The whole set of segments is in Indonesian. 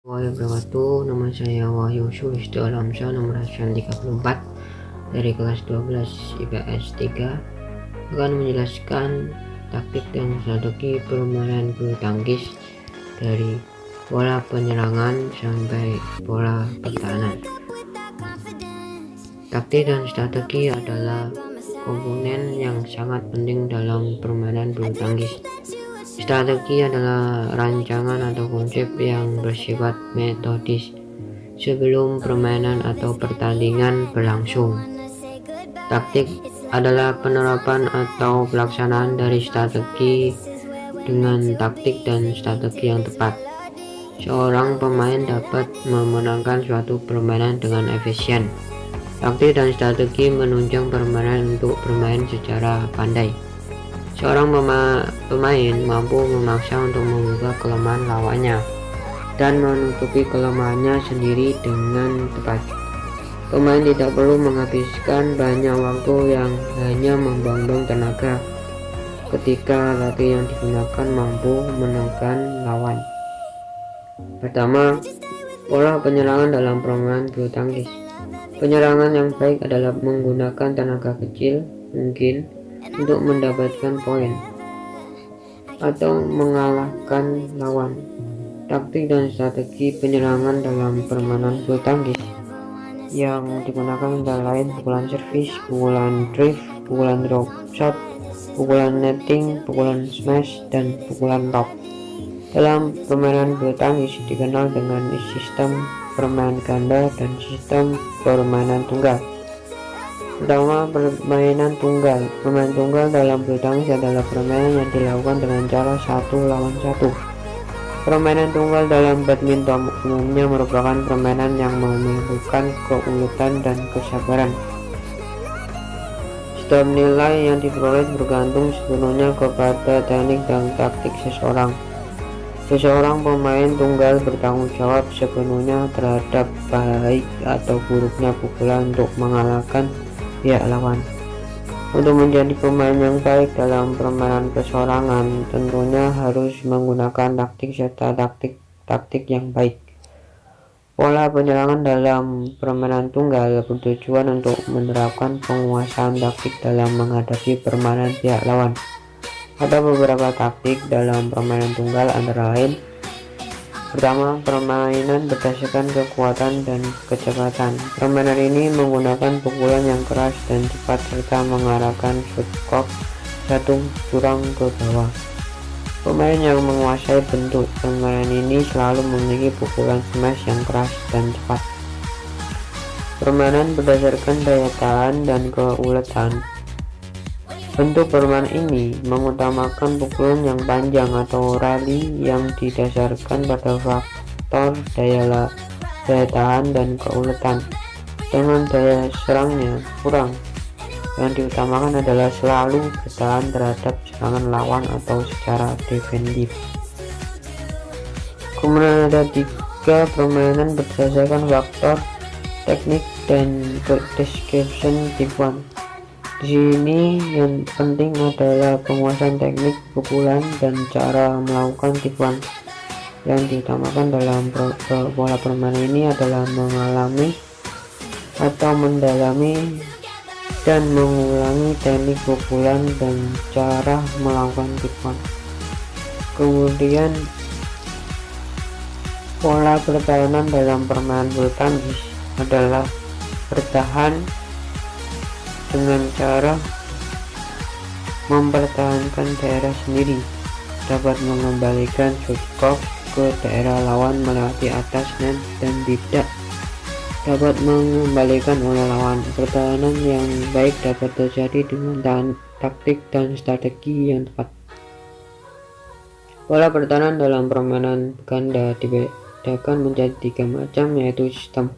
Wabarakatuh. Nama saya Wahyu Sulistyo Alamsyah, nomor absen 34 dari kelas 12 IPS 3, akan menjelaskan taktik dan strategi permainan bulu tangkis dari pola penyerangan sampai pola pertahanan. Taktik dan strategi adalah komponen yang sangat penting dalam permainan bulu tangkis. Strategi adalah rancangan atau konsep yang bersifat metodis sebelum permainan atau pertandingan berlangsung. Taktik adalah penerapan atau pelaksanaan dari strategi dengan taktik dan strategi yang tepat. Seorang pemain dapat memenangkan suatu permainan dengan efisien. Taktik dan strategi menunjang permainan untuk bermain secara pandai. Seorang pemain mampu memaksa untuk membuka kelemahan lawannya dan menutupi kelemahannya sendiri dengan tepat. Pemain tidak perlu menghabiskan banyak waktu yang hanya membuang tenaga ketika latih yang digunakan mampu menekan lawan. Pertama, pola penyerangan dalam permainan bulu tangkis. Penyerangan yang baik adalah menggunakan tenaga kecil mungkin untuk mendapatkan poin atau mengalahkan lawan. Taktik dan strategi penyerangan dalam permainan bulu tangkis yang digunakan antara lain pukulan servis, pukulan drive, pukulan drop shot, pukulan netting, pukulan smash, dan pukulan lob. Dalam permainan bulu tangkis dikenal dengan sistem permainan ganda dan sistem permainan tunggal. Pertama, permainan tunggal. Permainan tunggal dalam bulu tangkis adalah permainan yang dilakukan dengan cara 1 lawan 1. Permainan tunggal dalam badminton umumnya merupakan permainan yang memerlukan keuletan dan kesabaran. Setiap nilai yang diperoleh bergantung sepenuhnya kepada teknik dan taktik seseorang. Seseorang pemain tunggal bertanggung jawab sepenuhnya terhadap baik atau buruknya pukulan untuk mengalahkan pihak lawan. Untuk menjadi pemain yang baik dalam permainan perseorangan, tentunya harus menggunakan taktik serta taktik yang baik. Pola penyerangan dalam permainan tunggal bertujuan untuk menerapkan penguasaan taktik dalam menghadapi permainan pihak lawan. Ada beberapa taktik dalam permainan tunggal antara lain: pertama, permainan berdasarkan kekuatan dan kecepatan. Permainan ini menggunakan pukulan yang keras dan cepat serta mengarahkan shuttlecock satu jurang ke bawah. Pemain yang menguasai bentuk permainan ini selalu memiliki pukulan smash yang keras dan cepat. Permainan berdasarkan daya tahan dan keuletan. Bentuk permainan ini mengutamakan pukulan yang panjang atau rally yang didasarkan pada faktor daya tahan dan keuletan. Dengan daya serangnya kurang, yang diutamakan adalah selalu bertahan terhadap serangan lawan atau secara defensif. Kemudian ada 3 permainan berdasarkan faktor teknik dan description type 1. Di sini yang penting adalah penguasaan teknik pukulan dan cara melakukan tipuan. Yang diutamakan dalam pola permainan ini adalah mengalami atau mendalami dan mengulangi teknik pukulan dan cara melakukan tipuan. Kemudian pola pertahanan dalam permainan bulu tangkis adalah bertahan dengan cara mempertahankan daerah sendiri, dapat mengembalikan shuttlecock ke daerah lawan melewati atas net dan tidak dapat mengembalikan oleh lawan. Pertahanan yang baik dapat terjadi dengan taktik dan strategi yang tepat. Pola pertahanan dalam permainan ganda dibedakan menjadi 3 macam, yaitu sistem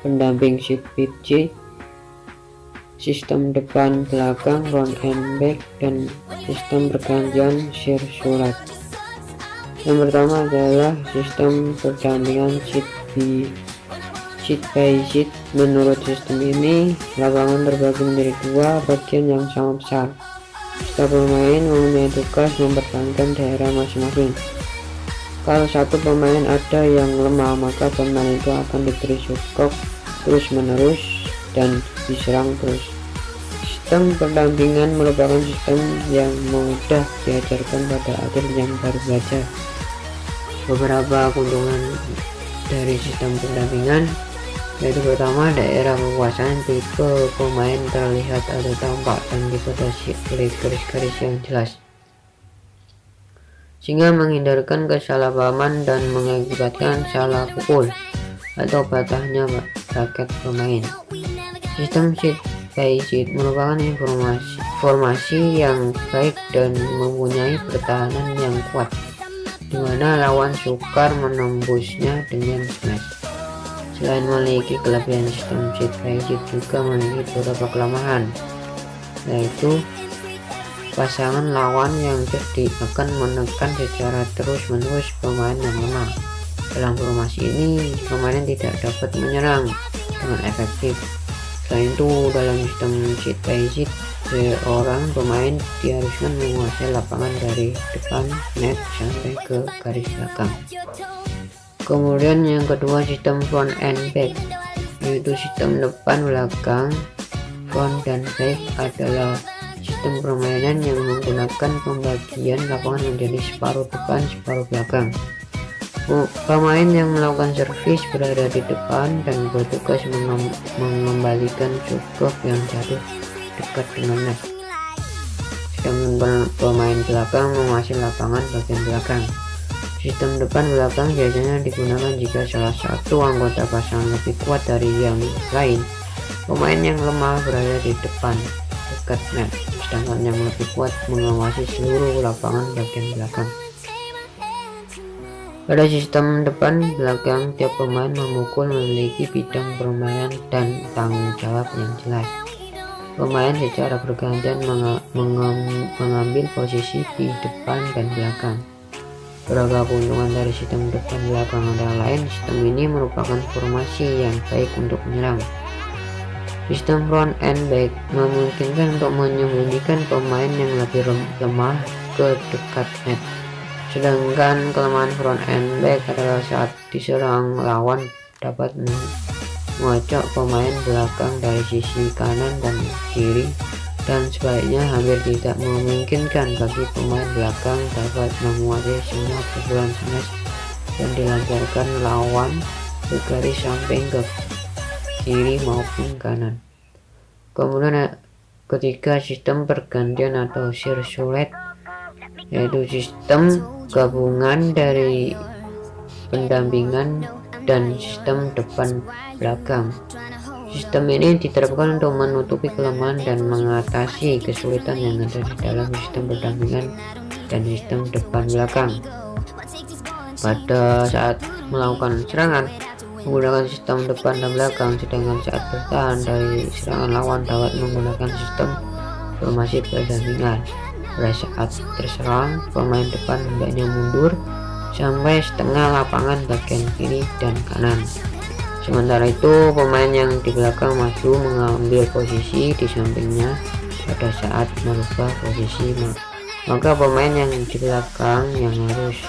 pendamping sit pitch, sistem depan belakang front and back, dan sistem pergantian surat. Yang pertama adalah sistem pertandingan sheet by sheet. Menurut sistem ini, lapangan terbagi menjadi 2 bagian yang sama besar. Setiap pemain mempunyai tugas mempertahankan daerah masing-masing. Kalau satu pemain ada yang lemah, maka pemain itu akan diberi shotclock terus menerus dan diserang terus. Sistem pendampingan merupakan sistem yang mudah diajarkan pada atlet yang baru belajar. Beberapa keuntungan dari sistem pendampingan yaitu pertama, daerah kekuasaan tipe pemain terlihat atau tampak dan dibatasi oleh garis-garis yang jelas, sehingga menghindarkan kesalahpahaman dan mengakibatkan salah pukul atau patahnya raket pemain. Sistem sheet by sheet merupakan formasi yang baik dan mempunyai pertahanan yang kuat, di mana lawan sukar menembusnya dengan smash. Selain memiliki kelebihan, sistem sheet by sheet juga memiliki beberapa kelemahan, yaitu pasangan lawan yang cerdik akan menekan secara terus-menerus pemain yang lemah. Dalam formasi ini, pemain tidak dapat menyerang dengan efektif. Selain itu, dalam sistem sheet by sheet, seorang pemain diharuskan menguasai lapangan dari depan net sampai ke garis belakang. Kemudian yang kedua, sistem front and back, yaitu sistem depan belakang. Front dan back adalah sistem permainan yang menggunakan pembagian lapangan menjadi separuh depan, separuh belakang. Pemain yang melakukan servis berada di depan dan bertugas mengembalikan shotclock yang jatuh dekat dengan net. Sedangkan pemain belakang menguasai lapangan bagian belakang. Sistem depan belakang biasanya digunakan jika salah satu anggota pasangan lebih kuat dari yang lain. Pemain yang lemah berada di depan dekat net, sedangkan yang lebih kuat mengawasi seluruh lapangan bagian belakang. Pada sistem depan belakang, tiap pemain memukul memiliki bidang permainan dan tanggung jawab yang jelas. Pemain secara bergantian mengambil posisi di depan dan belakang. Beberapa keuntungan dari sistem depan belakang antara lain, sistem ini merupakan formasi yang baik untuk menyerang. Sistem front and back memungkinkan untuk menyembunyikan pemain yang lebih lemah ke dekat net. Sedangkan kelemahan front and back adalah saat diserang, lawan dapat mengocok pemain belakang dari sisi kanan dan kiri, dan sebaliknya hampir tidak memungkinkan bagi pemain belakang dapat menguasai semua pukulan smash yang dilancarkan lawan ke garis samping ke kiri maupun kanan. Kemudian ketiga, sistem pergantian atau circulate, yaitu sistem gabungan dari pendampingan dan sistem depan belakang. Sistem ini diterapkan untuk menutupi kelemahan dan mengatasi kesulitan yang ada di dalam sistem pendampingan dan sistem depan belakang. Pada saat melakukan serangan menggunakan sistem depan dan belakang, sedangkan saat bertahan dari serangan lawan dapat menggunakan sistem formasi pendampingan. Pada saat terserang, pemain depan hendaknya mundur sampai setengah lapangan bagian kiri dan kanan. Sementara itu, pemain yang di belakang maju mengambil posisi di sampingnya pada saat merubah posisi. Maka pemain yang di belakang yang harus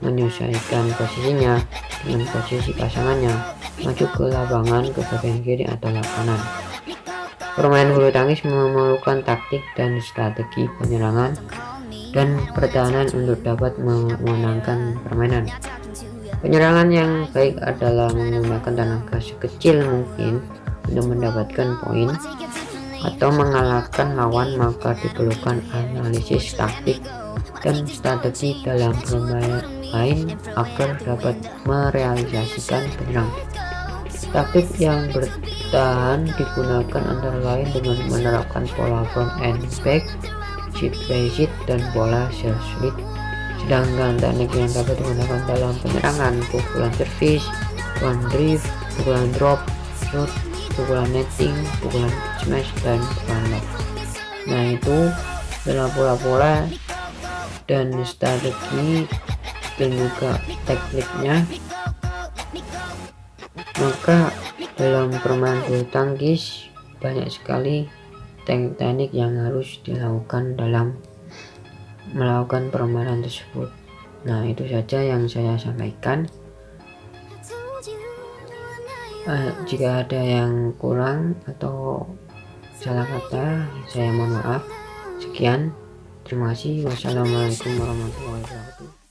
menyesuaikan posisinya dengan posisi pasangannya, maju ke lapangan ke bagian kiri atau kanan. Permainan bulu tangkis memerlukan taktik dan strategi penyerangan dan pertahanan untuk dapat memenangkan permainan. Penyerangan yang baik adalah menggunakan tenaga sekecil mungkin untuk mendapatkan poin atau mengalahkan lawan, maka diperlukan analisis taktik dan strategi dalam bermain agar dapat merealisasikan penyerang. Taktik yang bertahan digunakan antara lain dengan menerapkan pola front and back, sheet by sheet, dan pola circulate. Sedangkan teknik yang dapat digunakan dalam penyerangan, pukulan servis, pukulan drive, pukulan drop, shoot, pukulan netting, pukulan smash, dan pukulan lob. Nah, itu adalah pola-pola dan strategi dan juga tekniknya. Maka dalam permainan bulu tangkis banyak sekali teknik-teknik yang harus dilakukan dalam melakukan permainan tersebut. Nah, itu saja yang saya sampaikan. Jika ada yang kurang atau salah kata, saya mohon maaf. Sekian, terima kasih. Wassalamualaikum warahmatullahi wabarakatuh.